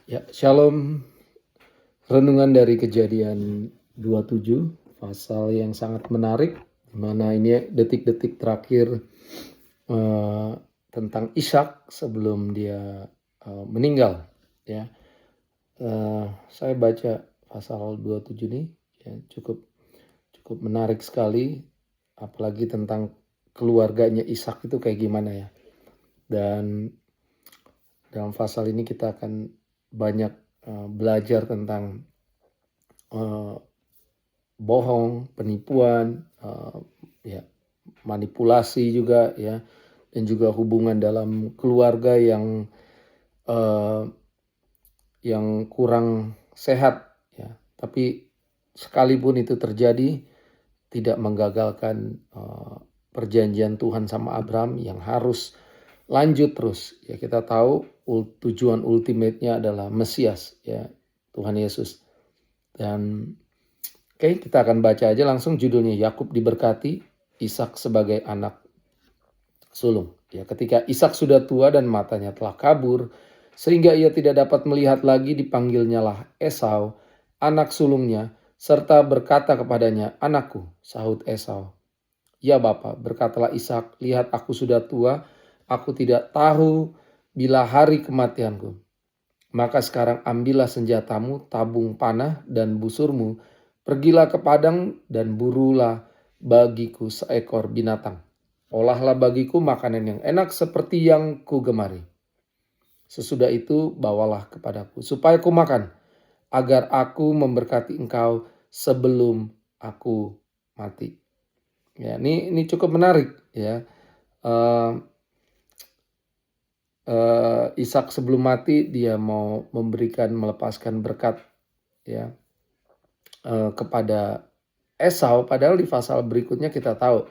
Ya, Shalom. Renungan dari Kejadian 27, pasal yang sangat menarik, di mana ini detik-detik terakhir eh, tentang Ishak sebelum dia meninggal. Ya, saya baca pasal 27 ini, ya, cukup cukup menarik sekali, apalagi tentang keluarganya Ishak itu kayak gimana ya. Dan dalam pasal ini kita akan banyak belajar tentang bohong, penipuan, ya, manipulasi juga ya, dan juga hubungan dalam keluarga uh, yang kurang sehat ya. Tapi sekalipun itu terjadi, tidak menggagalkan perjanjian Tuhan sama Abraham yang harus lanjut terus. Ya, kita tahu tujuan ultimate-nya adalah Mesias ya, Tuhan Yesus. Dan oke, kita akan baca aja langsung judulnya, Yakub diberkati, Ishak sebagai anak sulung. Ya, ketika Ishak sudah tua dan matanya telah kabur, sehingga ia tidak dapat melihat lagi, dipanggilnyalah Esau, anak sulungnya, serta berkata kepadanya, "Anakku," sahut Esau. "Ya Bapa," berkatalah Ishak, "lihat aku sudah tua, aku tidak tahu bila hari kematianku. Maka sekarang ambillah senjatamu, tabung panah dan busurmu, pergilah ke padang dan burulah bagiku seekor binatang. Olahlah bagiku makanan yang enak seperti yang kugemari. Sesudah itu bawalah kepadaku supaya ku makan, agar aku memberkati engkau sebelum aku mati." Ya, ini cukup menarik ya. Ishak sebelum mati dia mau melepaskan berkat ya kepada Esau, padahal di pasal berikutnya kita tahu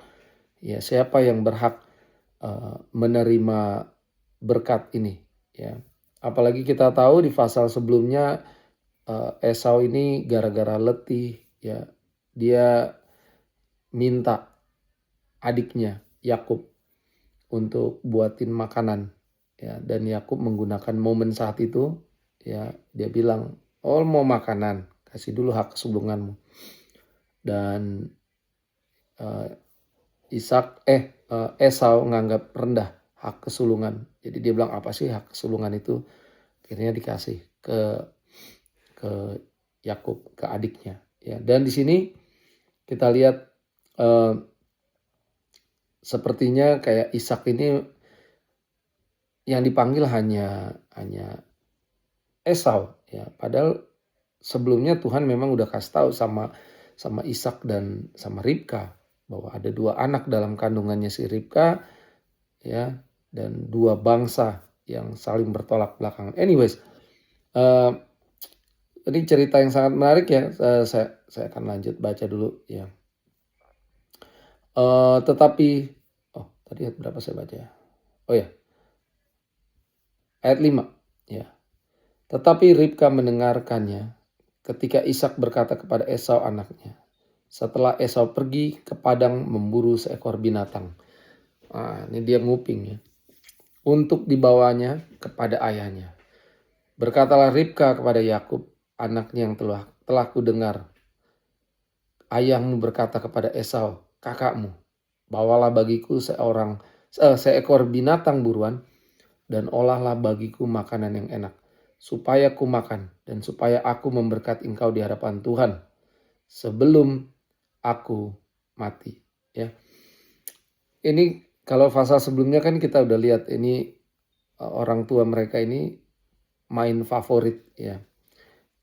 ya siapa yang berhak menerima berkat ini ya. Apalagi kita tahu di pasal sebelumnya Esau ini gara-gara letih ya, dia minta adiknya Yakub untuk buatin makanan ya, dan Yakub menggunakan momen saat itu ya, dia bilang, "Oh, mau makanan, kasih dulu hak kesulunganmu." Dan uh, Esau nganggap rendah hak kesulungan. Jadi dia bilang, "Apa sih hak kesulungan itu?" Akhirnya dikasih ke Yakub, ke adiknya ya. Dan di sini kita lihat sepertinya kayak Ishak ini yang dipanggil hanya Esau ya, padahal sebelumnya Tuhan memang udah kasih tahu sama Ishak dan sama Ribka bahwa ada dua anak dalam kandungannya si Ribka ya, dan dua bangsa yang saling bertolak belakangan. Anyways, ini cerita yang sangat menarik ya. Saya akan lanjut baca dulu ya. Tetapi tadi ayat berapa saya baca ya? Oh ya, ayat 5 ya. Tetapi Ribka mendengarkannya ketika Ishak berkata kepada Esau anaknya, setelah Esau pergi ke padang memburu seekor binatang. Nah, ini dia nguping ya. Untuk dibawanya kepada ayahnya. Berkatalah Ribka kepada Yakub, anaknya yang telah kudengar. Ayahmu berkata kepada Esau, kakakmu, bawalah bagiku seekor binatang buruan dan olahlah bagiku makanan yang enak, supaya ku makan dan supaya aku memberkati engkau di hadapan Tuhan sebelum aku mati. Ya, ini kalau pasal sebelumnya kan kita udah lihat ini orang tua mereka ini main favorit ya.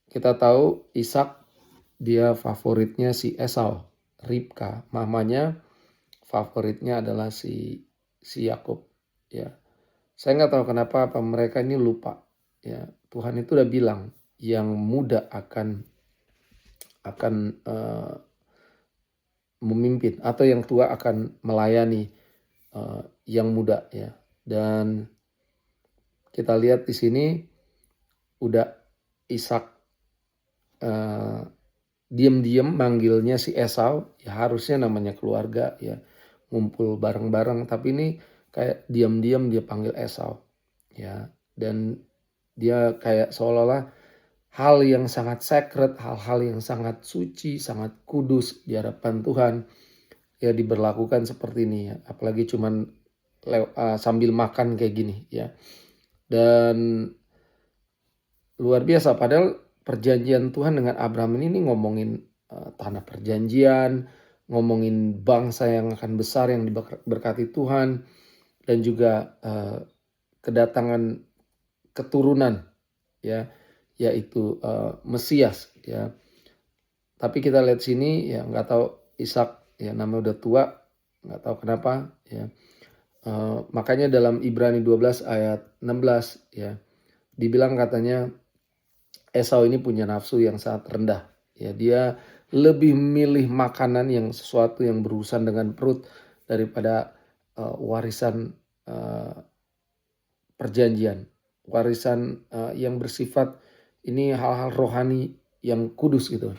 Kita tahu Ishak dia favoritnya si Esau, Ribka mamanya favoritnya adalah si Yakub ya. Saya nggak tahu kenapa apa mereka ini lupa ya. Tuhan itu udah bilang yang muda akan memimpin atau yang tua akan melayani yang muda ya. Dan kita lihat di sini udah Ishak diam-diam manggilnya si Esau, ya harusnya namanya keluarga ya, ngumpul bareng-bareng, tapi ini kayak diam-diam dia panggil Esau ya. Dan Dia kayak seolah-olah hal yang sangat sacred, hal-hal yang sangat suci, sangat kudus di hadapan Tuhan ya diberlakukan seperti ini ya. Apalagi cuman sambil makan kayak gini ya. Dan luar biasa, padahal perjanjian Tuhan dengan Abraham ini ngomongin tanah perjanjian, ngomongin bangsa yang akan besar yang diberkati Tuhan, dan juga kedatangan keturunan ya, yaitu Mesias ya. Tapi kita lihat sini ya, nggak tahu Ishak ya, namanya udah tua, nggak tahu kenapa ya. Makanya dalam Ibrani 12 ayat 16 ya, dibilang katanya Esau ini punya nafsu yang sangat rendah. Ya, dia lebih milih makanan yang sesuatu yang berurusan dengan perut daripada warisan perjanjian, warisan yang bersifat ini hal-hal rohani yang kudus gitu.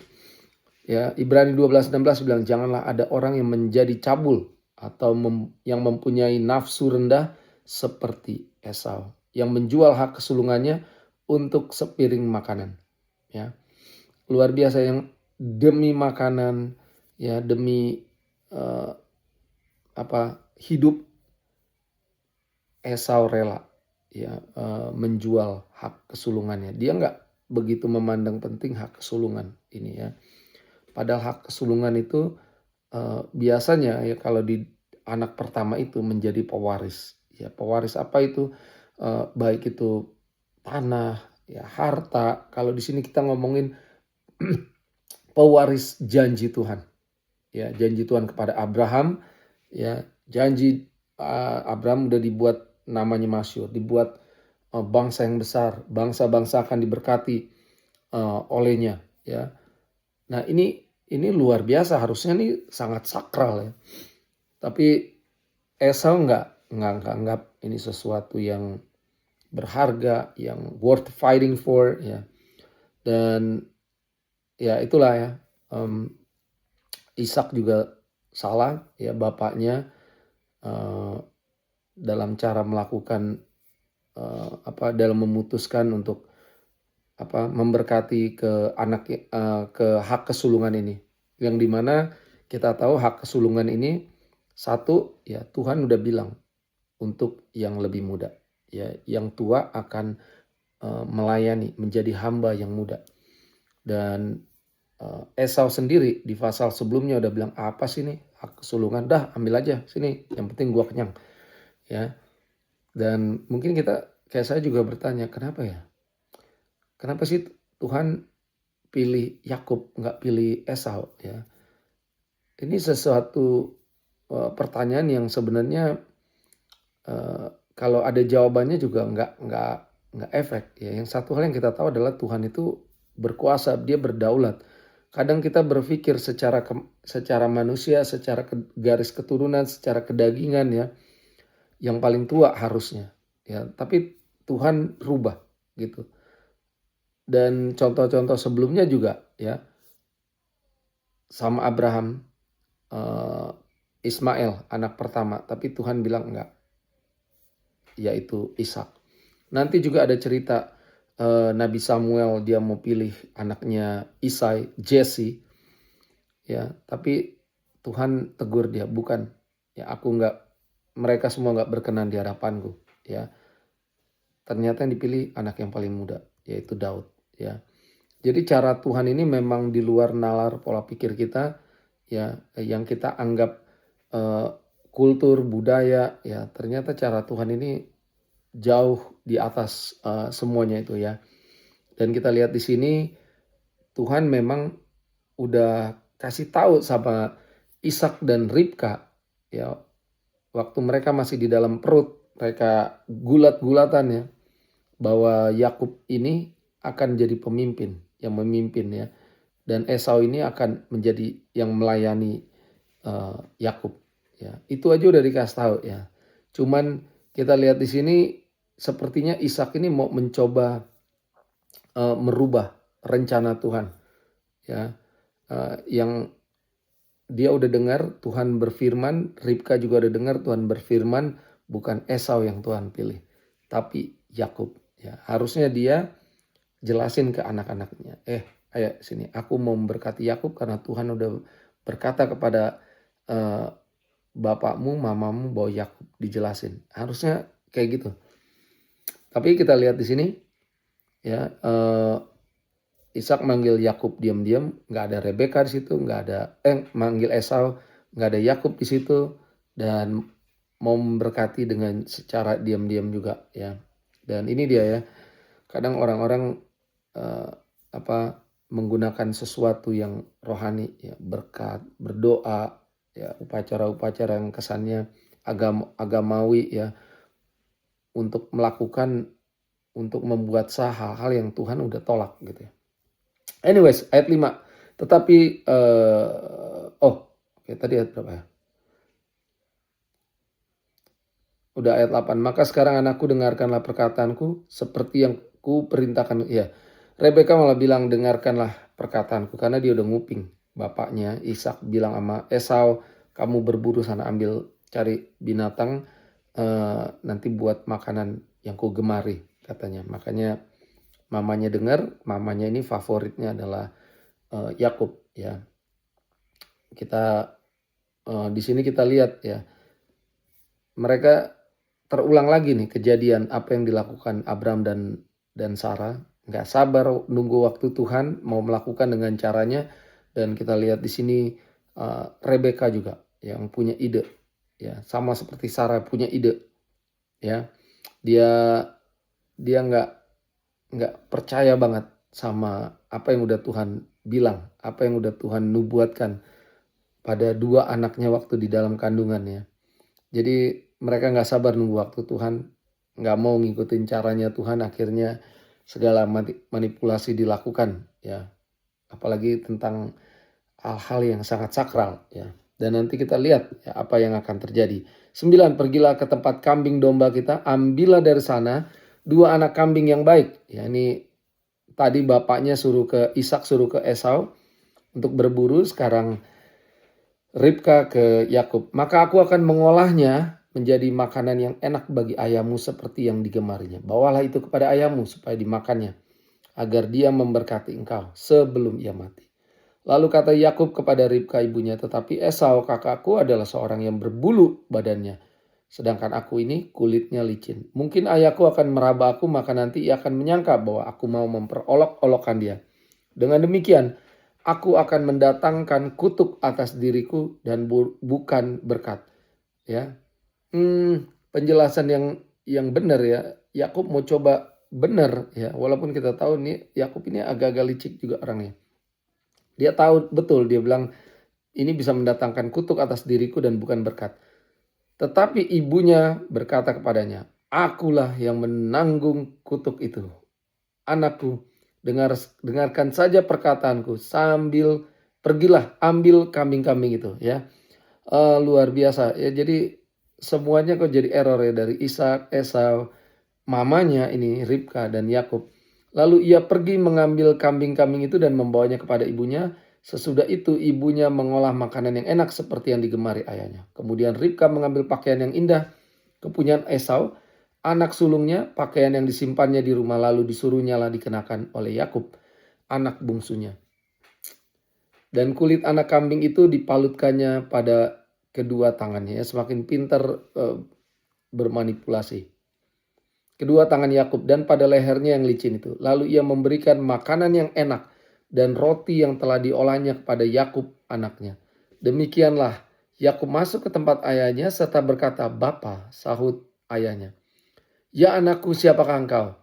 Ya, Ibrani 12:16 bilang janganlah ada orang yang menjadi cabul atau yang mempunyai nafsu rendah seperti Esau yang menjual hak kesulungannya untuk sepiring makanan. Ya, luar biasa, yang demi makanan ya, demi hidup, Esau rela ya menjual hak kesulungannya. Dia nggak begitu memandang penting hak kesulungan ini ya. Padahal hak kesulungan itu biasanya ya kalau di anak pertama itu menjadi pewaris. Ya, pewaris apa itu? Baik itu tanah, ya harta. Kalau di sini kita ngomongin pewaris janji Tuhan. Ya, janji Tuhan kepada Abraham, ya, janji Abraham udah dibuat namanya masyhur, dibuat bangsa yang besar, bangsa-bangsa akan diberkati olehnya, ya. Nah, ini luar biasa, harusnya ini sangat sakral ya. Tapi Esau nggak anggap ini sesuatu yang berharga, yang worth fighting for ya. Dan ya itulah ya, Ishak juga salah ya bapaknya dalam cara melakukan dalam memutuskan untuk memberkati ke anak ke hak kesulungan ini, yang dimana kita tahu hak kesulungan ini satu ya, Tuhan udah bilang untuk yang lebih muda ya, yang tua akan melayani menjadi hamba yang muda. Dan Esau sendiri di pasal sebelumnya udah bilang apa sih nih hak kesulungan, dah ambil aja sini, yang penting gua kenyang ya. Dan mungkin kita kayak saya juga bertanya, kenapa sih Tuhan pilih Yakub nggak pilih Esau ya? Ini sesuatu pertanyaan yang sebenarnya kalau ada jawabannya juga nggak efek ya. Yang satu hal yang kita tahu adalah Tuhan itu berkuasa, dia berdaulat. Kadang kita berpikir secara manusia, secara garis keturunan, secara kedagingan ya, yang paling tua harusnya ya, tapi Tuhan rubah gitu. Dan contoh-contoh sebelumnya juga ya, sama Abraham, Ismail anak pertama, tapi Tuhan bilang enggak, yaitu Ishak. Nanti juga ada cerita Nabi Samuel, dia mau pilih anaknya Isai, Jesse ya, tapi Tuhan tegur dia, bukan ya, mereka semua enggak berkenan di hadapanku ya. Ternyata yang dipilih anak yang paling muda, yaitu Daud ya. Jadi cara Tuhan ini memang di luar nalar pola pikir kita ya, yang kita anggap kultur budaya ya, ternyata cara Tuhan ini jauh di atas semuanya itu ya. Dan kita lihat di sini Tuhan memang udah kasih tahu sama Ishak dan Ribka ya, waktu mereka masih di dalam perut, mereka gulat-gulatan ya, bahwa Yakub ini akan jadi pemimpin, yang memimpin ya, dan Esau ini akan menjadi yang melayani Yakub ya. Itu aja udah dikasih tahu ya. Cuman kita lihat di sini sepertinya Ishak ini mau mencoba merubah rencana Tuhan ya. Yang dia udah dengar Tuhan berfirman, Ribka juga udah dengar Tuhan berfirman, bukan Esau yang Tuhan pilih, tapi Yakub Ya, harusnya dia jelasin ke anak-anaknya, ayo sini, aku mau memberkati Yakub karena Tuhan udah berkata kepada eh, bapakmu, mamamu bahwa Yakub, dijelasin. Harusnya kayak gitu. Tapi kita lihat di sini ya, Ishak manggil Yakub diam-diam, nggak ada Rebeka di situ, nggak ada manggil Esau, nggak ada Yakub di situ, dan mau memberkati dengan secara diam-diam juga ya. Dan ini dia ya, kadang orang-orang eh, apa menggunakan sesuatu yang rohani ya, berkat, berdoa ya, upacara-upacara yang kesannya agamawi ya, untuk melakukan, untuk membuat sah hal-hal yang Tuhan udah tolak gitu ya. Anyways, ayat 5. Tetapi oke, tadi ayat berapa ya? Udah ayat 8. Maka sekarang anakku, dengarkanlah perkataanku seperti yang ku perintahkan. Ya, Rebeka malah bilang dengarkanlah perkataanku, karena dia udah nguping bapaknya. Ishak bilang sama Esau, kamu berburu sana, ambil cari binatang, nanti buat makanan yang ku gemari katanya. Makanya mamanya dengar, mamanya ini favoritnya adalah Yakub ya. Kita di sini kita lihat ya, mereka terulang lagi nih kejadian apa yang dilakukan Abram dan Sarah. Nggak sabar nunggu waktu Tuhan mau melakukan dengan caranya. Dan kita lihat di sini Rebeka juga yang punya ide ya, sama seperti Sarah punya ide ya. Dia nggak percaya banget sama apa yang udah Tuhan bilang, apa yang udah Tuhan nubuatkan pada dua anaknya waktu di dalam kandungannya. Jadi mereka nggak sabar nunggu waktu Tuhan, nggak mau ngikutin caranya Tuhan, akhirnya segala manipulasi dilakukan ya, apalagi tentang hal-hal yang sangat sakral ya. Dan nanti kita lihat ya, apa yang akan terjadi. 9, pergilah ke tempat kambing domba kita, ambillah dari sana 2 anak kambing yang baik. Ya, ini tadi bapaknya suruh ke Ishak, suruh ke Esau untuk berburu, sekarang Ribka ke Yakub. Maka aku akan mengolahnya menjadi makanan yang enak bagi ayahmu seperti yang digemarinya. Bawalah itu kepada ayahmu supaya dimakannya, agar dia memberkati engkau sebelum ia mati. Lalu kata Yakub kepada Ribka ibunya, tetapi Esau kakakku adalah seorang yang berbulu badannya, sedangkan aku ini kulitnya licin. Mungkin ayahku akan meraba aku, maka nanti ia akan menyangka bahwa aku mau memperolok-olokkan dia. Dengan demikian, aku akan mendatangkan kutuk atas diriku dan bukan berkat. Ya, penjelasan yang benar ya. Yakub mau coba benar ya, walaupun kita tahu nih Yakub ini agak-agak licik juga orangnya. Dia tahu betul, dia bilang ini bisa mendatangkan kutuk atas diriku dan bukan berkat. Tetapi ibunya berkata kepadanya, akulah yang menanggung kutuk itu. Anakku, dengarkan saja perkataanku sambil pergilah ambil kambing-kambing itu ya. Luar biasa ya, jadi semuanya kok jadi error ya, dari Ishak, Esau, mamanya ini Ribka dan Yakub. Lalu ia pergi mengambil kambing-kambing itu dan membawanya kepada ibunya. Sesudah itu ibunya mengolah makanan yang enak seperti yang digemari ayahnya. Kemudian Ribka mengambil pakaian yang indah kepunyaan Esau, anak sulungnya, pakaian yang disimpannya di rumah, lalu disuruhnya lah dikenakan oleh Yakub, anak bungsunya. Dan kulit anak kambing itu dipalutkannya pada kedua tangannya, semakin pintar bermanipulasi. Kedua tangan Yakub dan pada lehernya yang licin itu. Lalu ia memberikan makanan yang enak dan roti yang telah diolahnya kepada Yakub anaknya. Demikianlah Yakub masuk ke tempat ayahnya serta berkata, "Bapa," sahut ayahnya. "Ya anakku, siapakah engkau?"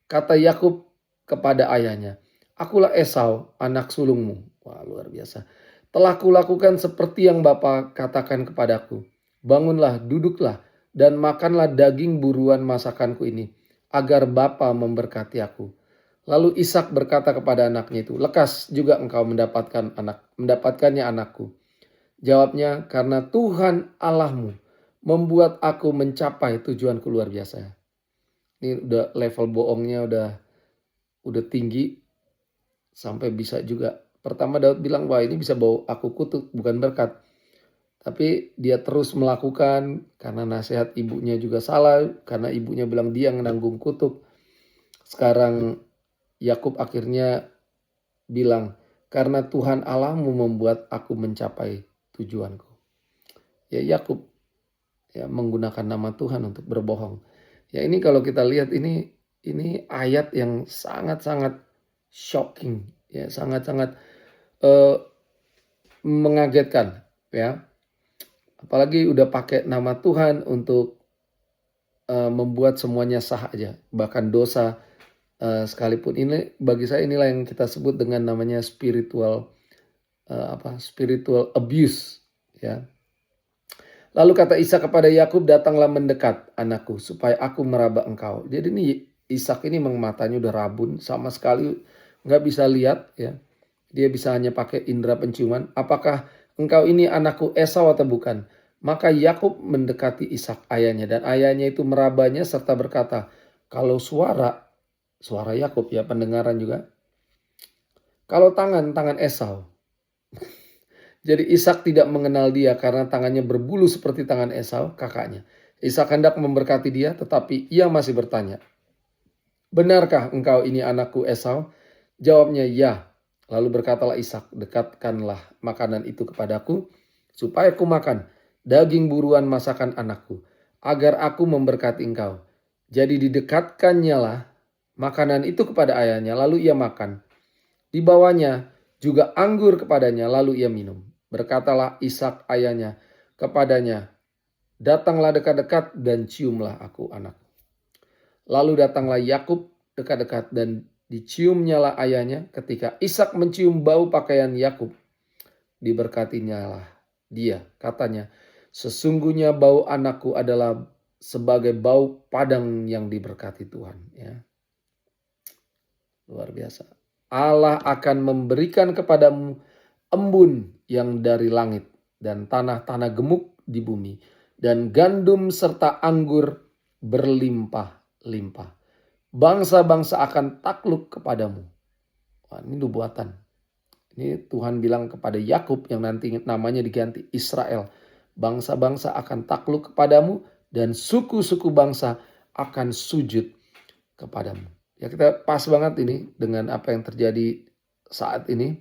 Kata Yakub kepada ayahnya, "Akulah Esau, anak sulungmu." Wah, luar biasa. "Telah kulakukan seperti yang Bapa katakan kepadaku. Bangunlah, duduklah, dan makanlah daging buruan masakanku ini, agar Bapa memberkati aku." Lalu Ishak berkata kepada anaknya itu, "Lekas juga engkau mendapatkannya anakku." Jawabnya, "Karena Tuhan Allahmu membuat aku mencapai tujuanku." Luar biasa. Ini udah level bohongnya udah tinggi, sampai bisa juga. Pertama Daud bilang, wah ini bisa bawa aku kutuk, bukan berkat. Tapi dia terus melakukan karena nasihat ibunya juga salah, karena ibunya bilang dia menanggung kutuk. Sekarang Yakub akhirnya bilang, karena Tuhan Allahmu membuat aku mencapai tujuanku. Ya Yakub ya menggunakan nama Tuhan untuk berbohong. Ya ini kalau kita lihat ini ayat yang sangat-sangat shocking, ya sangat-sangat mengagetkan, ya. Apalagi udah pakai nama Tuhan untuk membuat semuanya sah aja, bahkan dosa sekalipun. Ini bagi saya inilah yang kita sebut dengan namanya spiritual spiritual abuse, ya. Lalu kata Ishak kepada Yakub, datanglah mendekat anakku supaya aku meraba engkau. Jadi ini Ishak ini memang matanya udah rabun, sama sekali nggak bisa lihat, ya. Dia bisa hanya pakai indera penciuman. Apakah engkau ini anakku Esau atau bukan? Maka Yakub mendekati Ishak ayahnya, dan ayahnya itu merabanya serta berkata, kalau suara Yakub, ya pendengaran juga. Kalau tangan Esau. Jadi Ishak tidak mengenal dia karena tangannya berbulu seperti tangan Esau, kakaknya. Ishak hendak memberkati dia, tetapi ia masih bertanya, benarkah engkau ini anakku Esau? Jawabnya, ya. Lalu berkatalah Ishak, dekatkanlah makanan itu kepadaku, supaya ku makan daging buruan masakan anakku, agar aku memberkati engkau. Jadi didekatkannya lah makanan itu kepada ayahnya, lalu ia makan. Dibawanya juga anggur kepadanya, lalu ia minum. Berkatalah Ishak ayahnya kepadanya, datanglah dekat-dekat dan ciumlah aku anakku. Lalu datanglah Yakub dekat-dekat dan diciumnyalah ayahnya. Ketika Ishak mencium bau pakaian Yakub, diberkatinyalah dia. Katanya, sesungguhnya bau anakku adalah sebagai bau padang yang diberkati Tuhan. Ya. Luar biasa. Allah akan memberikan kepadamu embun yang dari langit dan tanah-tanah gemuk di bumi dan gandum serta anggur berlimpah-limpah. Bangsa-bangsa akan takluk kepadamu. Wah, ini nubuatan. Ini Tuhan bilang kepada Yakub yang nanti namanya diganti Israel. Bangsa-bangsa akan takluk kepadamu dan suku-suku bangsa akan sujud kepadamu. Ya kita pas banget ini dengan apa yang terjadi saat ini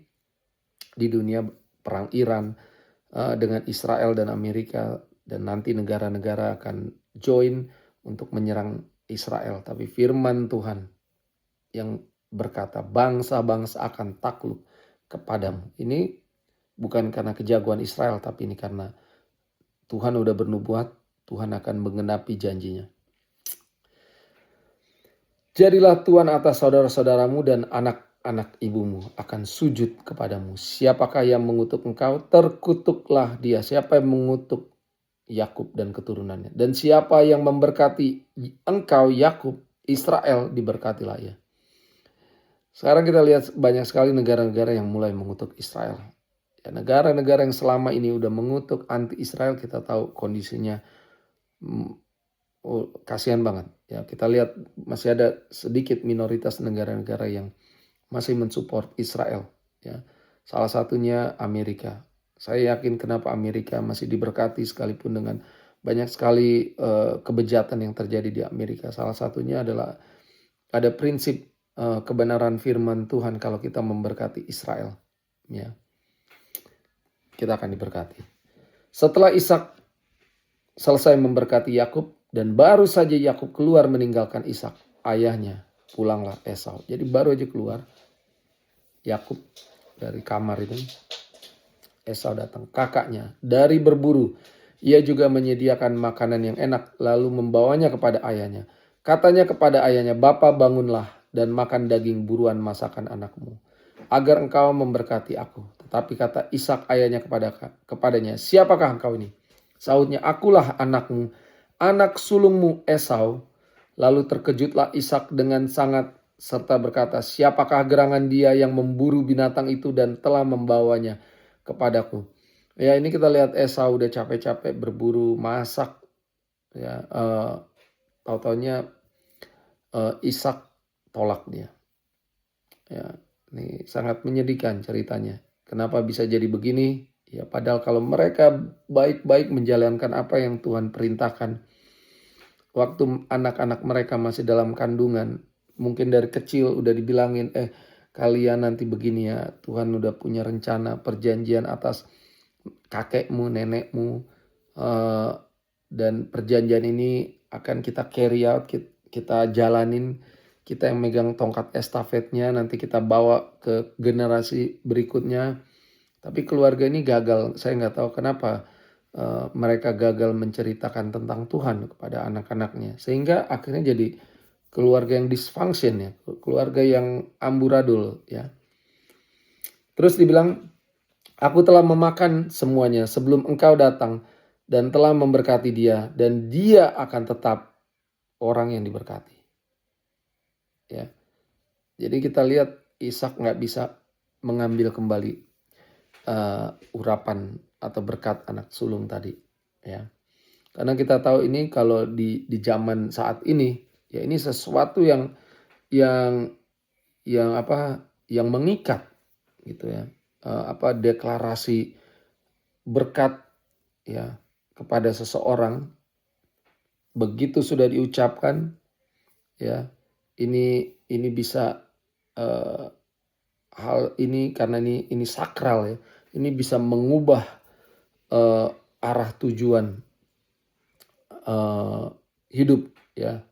di dunia, perang Iran dengan Israel dan Amerika, dan nanti negara-negara akan join untuk menyerang Israel. Tapi firman Tuhan yang berkata bangsa-bangsa akan takluk kepadamu. Ini bukan karena kejagoan Israel, tapi ini karena Tuhan udah bernubuat, Tuhan akan menggenapi janjinya. Jadilah Tuhan atas saudara-saudaramu dan anak-anak ibumu akan sujud kepadamu. Siapakah yang mengutuk engkau? Terkutuklah dia. Siapa yang mengutuk Yakub dan keturunannya? Dan siapa yang memberkati engkau Yakub, Israel, diberkatilah ia. Sekarang kita lihat banyak sekali negara-negara yang mulai mengutuk Israel. Ya, negara-negara yang selama ini udah mengutuk anti Israel, kita tahu kondisinya kasihan banget. Ya, kita lihat masih ada sedikit minoritas negara-negara yang masih mensupport Israel. Ya, salah satunya Amerika. Saya yakin kenapa Amerika masih diberkati sekalipun dengan banyak sekali kebejatan yang terjadi di Amerika. Salah satunya adalah ada prinsip kebenaran firman Tuhan kalau kita memberkati Israel. Ya, kita akan diberkati. Setelah Ishak selesai memberkati Yakub, dan baru saja Yakub keluar meninggalkan Ishak, ayahnya, pulanglah Esau. Jadi baru aja keluar Yakub dari kamar itu, Esau datang, kakaknya, dari berburu. Ia juga menyediakan makanan yang enak, lalu membawanya kepada ayahnya. Katanya kepada ayahnya, Bapa bangunlah dan makan daging buruan masakan anakmu, agar engkau memberkati aku. Tetapi kata Ishak ayahnya kepadanya, siapakah engkau ini? Sahutnya, akulah anakmu, anak sulungmu Esau. Lalu terkejutlah Ishak dengan sangat serta berkata, siapakah gerangan dia yang memburu binatang itu dan telah membawanya kepadaku? Ya, ini kita lihat Esau udah capek-capek berburu, masak. Ya, tahu-taunya Ishak tolak dia. Ya, ini sangat menyedihkan ceritanya. Kenapa bisa jadi begini? Ya, padahal kalau mereka baik-baik menjalankan apa yang Tuhan perintahkan, waktu anak-anak mereka masih dalam kandungan, mungkin dari kecil udah dibilangin, kalian nanti begini ya, Tuhan udah punya rencana perjanjian atas kakekmu, nenekmu, eh, dan perjanjian ini akan kita carry out, kita jalanin, kita yang megang tongkat estafetnya, nanti kita bawa ke generasi berikutnya. Tapi keluarga ini gagal, saya nggak tahu kenapa mereka gagal menceritakan tentang Tuhan kepada anak-anaknya, sehingga akhirnya jadi keluarga yang dysfunction ya, keluarga yang amburadul ya. Terus dibilang, aku telah memakan semuanya sebelum engkau datang dan telah memberkati dia, dan dia akan tetap orang yang diberkati. Ya, jadi kita lihat Ishak nggak bisa mengambil kembali urapan atau berkat anak sulung tadi. Ya, karena kita tahu ini kalau di zaman saat ini, ya ini sesuatu yang yang mengikat gitu ya. Deklarasi berkat ya kepada seseorang, begitu sudah diucapkan ya, ini bisa hal ini, karena ini sakral ya, ini bisa mengubah arah tujuan hidup ya.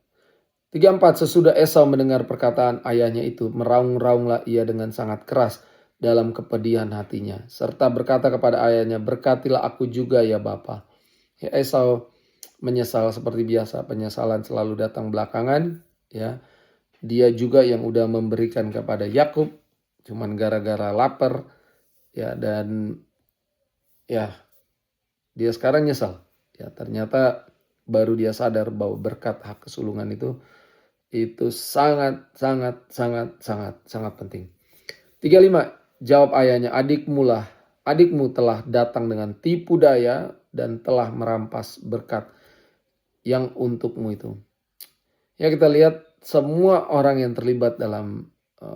34, sesudah Esau mendengar perkataan ayahnya itu, meraung-raunglah ia dengan sangat keras dalam kepedihan hatinya, serta berkata kepada ayahnya, berkatilah aku juga ya Bapa. Ya, Esau menyesal seperti biasa, penyesalan selalu datang belakangan ya. Dia juga yang udah memberikan kepada Yakub, cuman gara-gara lapar ya, dan ya dia sekarang nyesal ya. Ternyata baru dia sadar bahwa berkat hak kesulungan itu sangat penting. 35, jawab ayahnya, adikmu telah datang dengan tipu daya dan telah merampas berkat yang untukmu itu. Ya, kita lihat semua orang yang terlibat dalam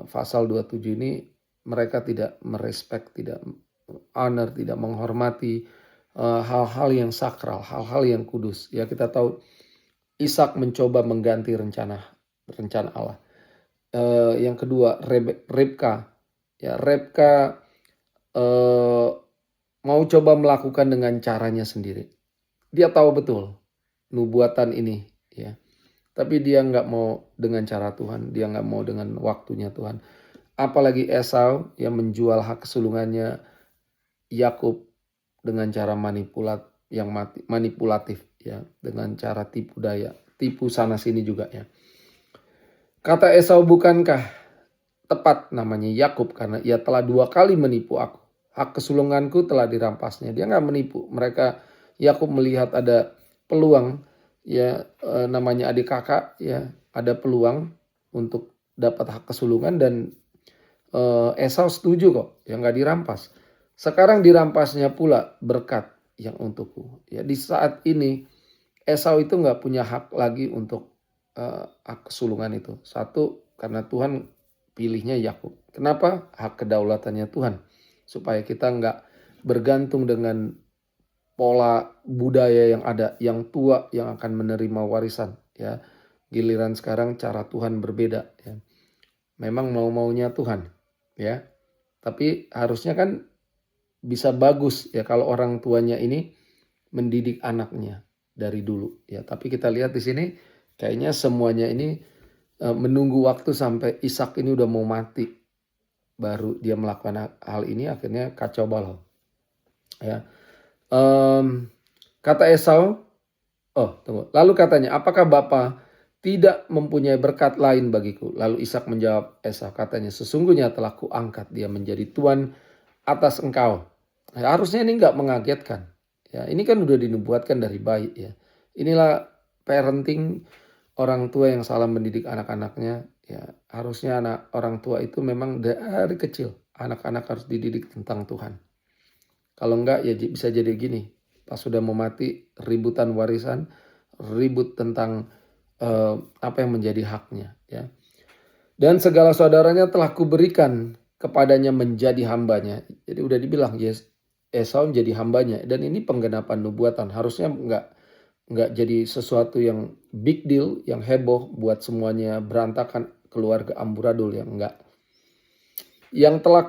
pasal 27 ini, mereka tidak merespek, tidak honor, tidak menghormati hal-hal yang sakral, hal-hal yang kudus. Ya, kita tahu Ishak mencoba mengganti rencana Allah. Yang kedua, Ribka. Ya, Ribka mau coba melakukan dengan caranya sendiri. Dia tahu betul nubuatan ini, ya. Tapi dia nggak mau dengan cara Tuhan, dia nggak mau dengan waktunya Tuhan. Apalagi Esau yang menjual hak kesulungannya Yakub dengan cara manipulatif, ya, dengan cara tipu daya, tipu sana sini juga ya. Kata Esau, bukankah tepat namanya Yakub karena ia telah 2 kali menipu aku. Hak kesulunganku telah dirampasnya. Dia nggak menipu. Yakub melihat ada peluang ya, namanya adik kakak ya, ada peluang untuk dapat hak kesulungan, dan Esau setuju kok, ya nggak dirampas. Sekarang dirampasnya pula berkat yang untukku. Ya, di saat ini Esau itu nggak punya hak lagi untuk hak kesulungan itu. Satu, karena Tuhan pilihnya Yakub. Kenapa? Hak kedaulatannya Tuhan. Supaya kita nggak bergantung dengan pola budaya yang ada, yang tua yang akan menerima warisan. Ya, giliran sekarang cara Tuhan berbeda. Ya. Memang mau-maunya Tuhan. Ya, tapi harusnya kan bisa bagus ya kalau orang tuanya ini mendidik anaknya dari dulu. Ya, tapi kita lihat di sini kayaknya semuanya ini menunggu waktu sampai Ishak ini udah mau mati, baru dia melakukan hal ini, akhirnya kacau balau. Ya. Kata Esau, lalu katanya, apakah Bapa tidak mempunyai berkat lain bagiku? Lalu Ishak menjawab Esau, katanya, sesungguhnya telah kuangkat dia menjadi tuan atas engkau. Nah, harusnya ini nggak mengagetkan. Ya, ini kan udah dinubuatkan dari bayi ya. Inilah parenting orang tua yang salah mendidik anak-anaknya. Ya, harusnya orang tua itu memang dari kecil anak-anak harus dididik tentang Tuhan. Kalau enggak ya bisa jadi gini, pas sudah mau mati ributan warisan, ribut tentang apa yang menjadi haknya ya. Dan segala saudaranya telah kuberikan kepadanya menjadi hambanya. Jadi udah dibilang yes, Esau menjadi hambanya, dan ini penggenapan nubuatan. Harusnya nggak jadi sesuatu yang big deal, yang heboh buat semuanya berantakan. keluarga amburadul yang enggak. Yang telah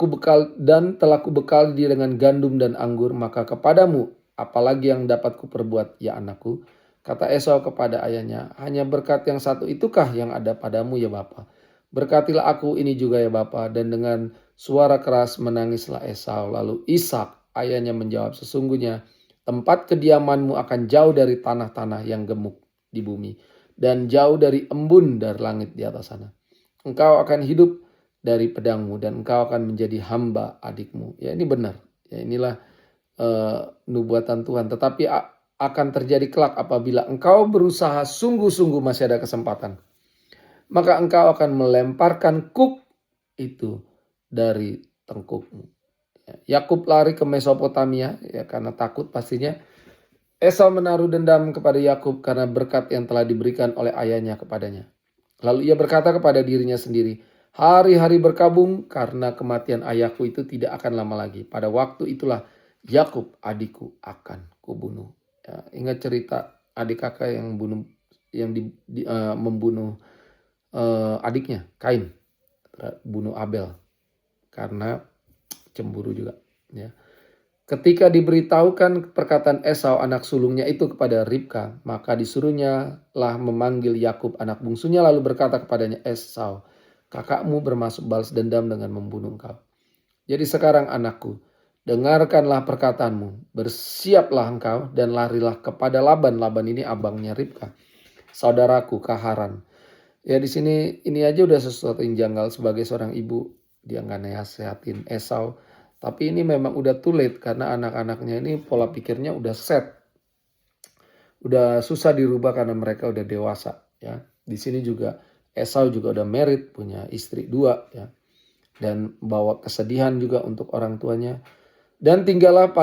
kubekal dia dengan gandum dan anggur, maka kepadamu apalagi yang dapat kuperbuat, ya anakku? Kata Esau kepada ayahnya, hanya berkat yang satu itukah yang ada padamu, ya Bapa? Berkatilah aku ini juga, ya Bapa. Dan dengan suara keras menangislah Esau. Lalu Ishak ayahnya menjawab, sesungguhnya tempat kediamanmu akan jauh dari tanah-tanah yang gemuk di bumi, dan jauh dari embun dari langit di atas sana. Engkau akan hidup dari pedangmu, dan engkau akan menjadi hamba adikmu. Ya, ini benar. Ya, inilah nubuatan Tuhan. Tetapi akan terjadi kelak apabila engkau berusaha sungguh-sungguh, masih ada kesempatan. Maka engkau akan melemparkan kuk itu dari tengkukmu. Yakub lari ke Mesopotamia, ya karena takut pastinya. Esau menaruh dendam kepada Yakub karena berkat yang telah diberikan oleh ayahnya kepadanya. Lalu ia berkata kepada dirinya sendiri, hari-hari berkabung karena kematian ayahku itu tidak akan lama lagi. Pada waktu itulah Yakub adikku akan kubunuh. Ya, ingat cerita adik kakak yang membunuh adiknya Kain, bunuh Abel karena cemburu juga. Ya. Ketika diberitahukan perkataan Esau anak sulungnya itu kepada Ribka, maka disuruhnya lah memanggil Yakub anak bungsunya, lalu berkata kepadanya, Esau, kakakmu bermaksud balas dendam dengan membunuh engkau. Jadi sekarang anakku, dengarkanlah perkataanmu, bersiaplah engkau dan larilah kepada Laban. Laban ini abangnya Ribka, saudaraku ke Haran. Ya di sini ini aja udah sesuatu yang janggal sebagai seorang ibu, dia nggak nasehatin Esau. Tapi ini memang udah too late karena anak-anaknya ini pola pikirnya udah set. Udah susah dirubah karena mereka udah dewasa ya. Di sini juga Esau juga udah married, punya istri 2 ya. Dan bawa kesedihan juga untuk orang tuanya. Dan tinggallah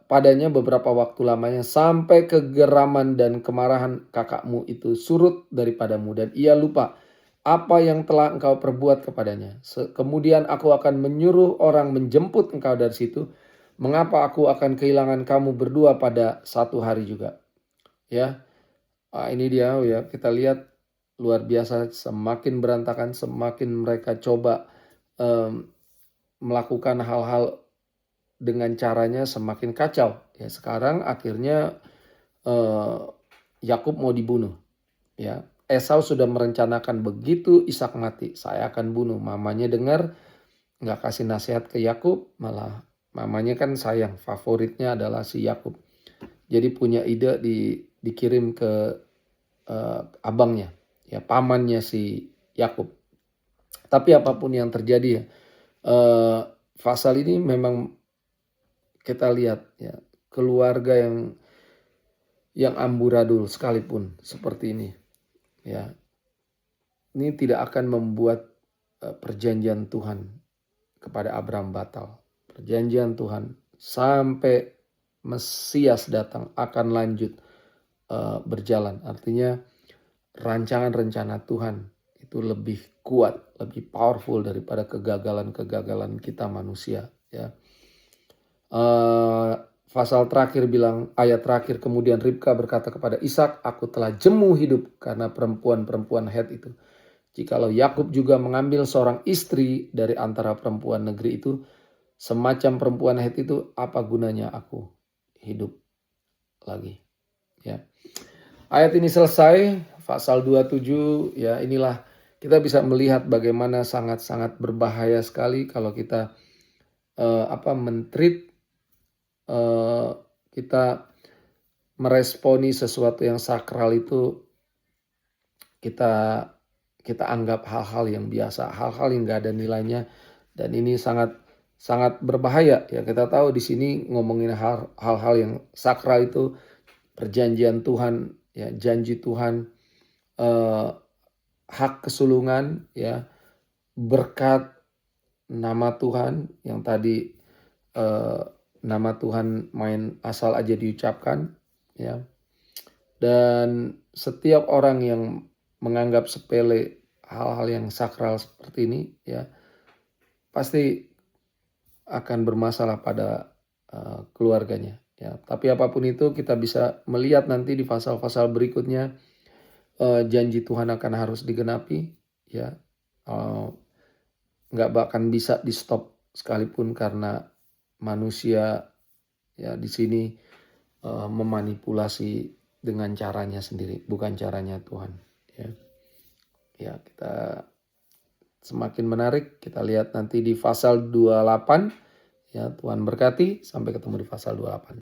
padanya beberapa waktu lamanya sampai kegeraman dan kemarahan kakakmu itu surut daripadamu, dan ia lupa apa yang telah engkau perbuat kepadanya. Kemudian aku akan menyuruh orang menjemput engkau dari situ. Mengapa aku akan kehilangan kamu berdua pada satu hari juga? Ya, ini dia ya, kita lihat luar biasa, semakin berantakan, semakin mereka coba melakukan hal-hal dengan caranya semakin kacau. Ya, sekarang akhirnya Yakub mau dibunuh. Ya, Esau sudah merencanakan begitu Ishak mati, saya akan bunuh. Mamanya dengar, nggak kasih nasihat ke Yakub, malah mamanya kan sayang, favoritnya adalah si Yakub. Jadi punya ide dikirim ke abangnya, ya pamannya si Yakub. Tapi apapun yang terjadi ya, pasal ini memang kita lihat ya, keluarga yang amburadul sekalipun seperti ini. Ya, ini tidak akan membuat perjanjian Tuhan kepada Abraham batal. Perjanjian Tuhan sampai Mesias datang akan lanjut berjalan. Artinya rancangan-rencana Tuhan itu lebih kuat, lebih powerful daripada kegagalan-kegagalan kita manusia. Ya. Pasal terakhir bilang, ayat terakhir, kemudian Ribka berkata kepada Ishak, aku telah jemu hidup karena perempuan-perempuan Het itu. Jikalau Yakub juga mengambil seorang istri dari antara perempuan negeri itu, semacam perempuan Het itu, apa gunanya aku hidup lagi? Ya. Ayat ini selesai, pasal 27, ya inilah kita bisa melihat bagaimana sangat-sangat berbahaya sekali kalau kita mentreat, kita meresponi sesuatu yang sakral itu kita anggap hal-hal yang biasa, hal-hal yang gak ada nilainya, dan ini sangat sangat berbahaya ya. Kita tahu di sini ngomongin hal-hal yang sakral itu, perjanjian Tuhan ya, janji Tuhan, hak kesulungan ya, berkat, nama Tuhan yang tadi nama Tuhan main asal aja diucapkan ya. Dan setiap orang yang menganggap sepele hal-hal yang sakral seperti ini ya, pasti akan bermasalah pada keluarganya ya. Tapi apapun itu kita bisa melihat nanti di pasal-pasal berikutnya, janji Tuhan akan harus digenapi ya. nggak bahkan bisa di stop sekalipun karena manusia ya di sini memanipulasi dengan caranya sendiri, bukan caranya Tuhan. Ya, ya kita semakin menarik. Kita lihat nanti di pasal 28. Ya, Tuhan berkati. Sampai ketemu di pasal 28.